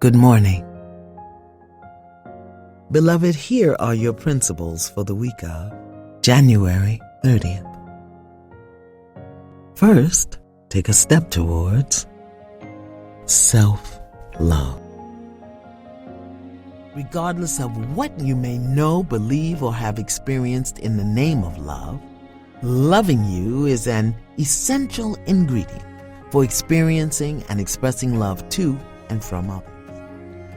Good morning. Beloved, here are your principles for the week of January 30th. First, take a step towards self-love. Regardless of what you may know, believe, or have experienced in the name of love, loving you is an essential ingredient for experiencing and expressing love to and from others.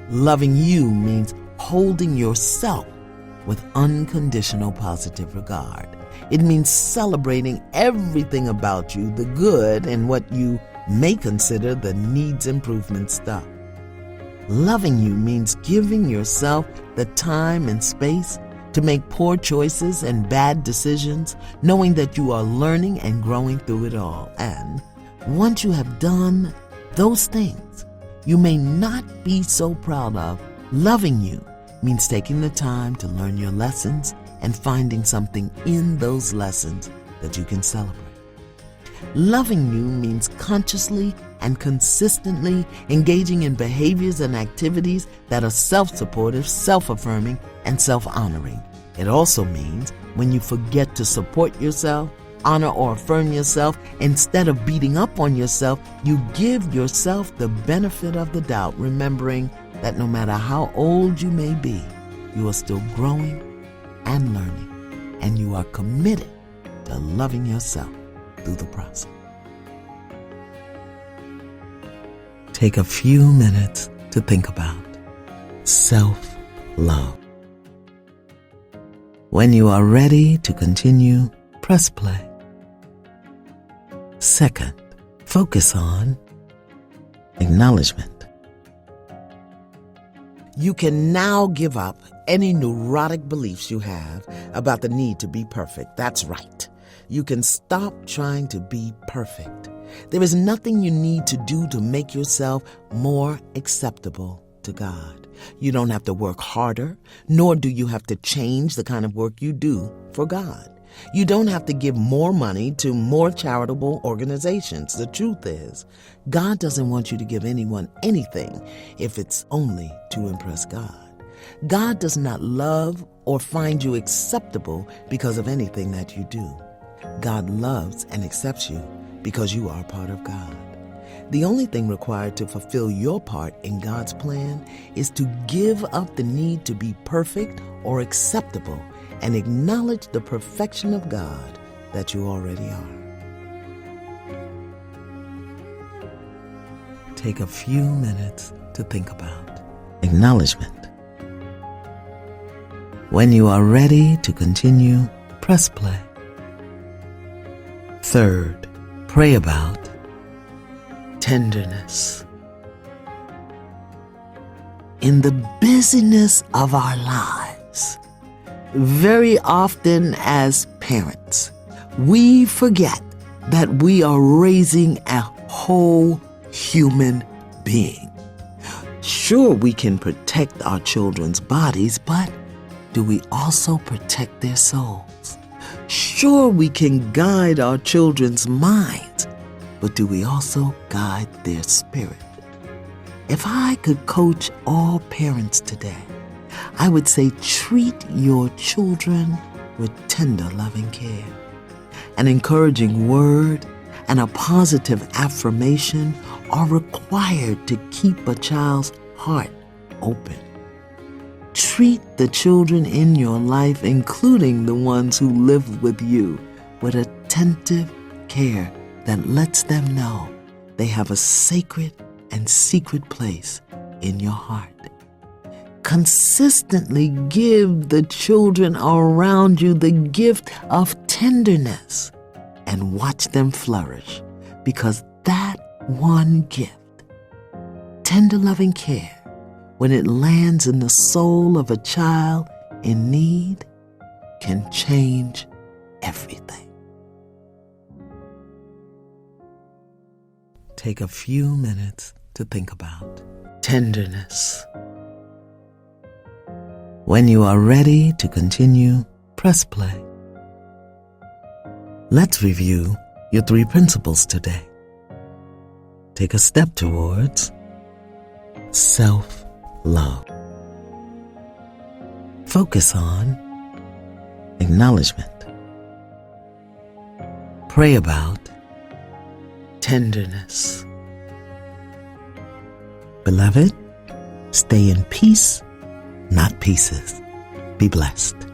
Loving you means holding yourself with unconditional positive regard. It means celebrating everything about you, the good, and what you may consider the needs improvement stuff. Loving you means giving yourself the time and space to make poor choices and bad decisions, knowing that you are learning and growing through it all. And once you have done those things you may not be so proud of, loving you means taking the time to learn your lessons and finding something in those lessons that you can celebrate. Loving you means consciously and consistently engaging in behaviors and activities that are self-supportive, self-affirming, and self-honoring. It also means when you forget to support yourself, honor or affirm yourself, instead of beating up on yourself, you give yourself the benefit of the doubt, remembering that no matter how old you may be, you are still growing and learning, and you are committed to loving yourself through the process. Take a few minutes to think about self-love. When you are ready to continue, press play. Second, focus on acknowledgement. You can now give up any neurotic beliefs you have about the need to be perfect. That's right. You can stop trying to be perfect. There is nothing you need to do to make yourself more acceptable to God. You don't have to work harder, nor do you have to change the kind of work you do for God. You don't have to give more money to more charitable organizations. The truth is, God doesn't want you to give anyone anything if it's only to impress God. God does not love or find you acceptable because of anything that you do. God loves and accepts you because you are part of God. The only thing required to fulfill your part in God's plan is to give up the need to be perfect or acceptable and acknowledge the perfection of God that you already are. Take a few minutes to think about acknowledgement. When you are ready to continue, press play. Third, pray about tenderness. In the busyness of our lives, very often as parents, we forget that we are raising a whole human being. Sure, we can protect our children's bodies, but do we also protect their souls? Sure, we can guide our children's minds, but do we also guide their spirit? If I could coach all parents today, I would say treat your children with tender, loving care. An encouraging word and a positive affirmation are required to keep a child's heart open. Treat the children in your life, including the ones who live with you, with attentive care that lets them know they have a sacred and secret place in your heart. Consistently give the children around you the gift of tenderness and watch them flourish, because that one gift, tender loving care, when it lands in the soul of a child in need, can change everything. Take a few minutes to think about tenderness. When you are ready to continue, press play. Let's review your 3 principles today. Take a step towards self-love. Focus on acknowledgement. Pray about tenderness. Beloved, stay in peace, not pieces. Be blessed.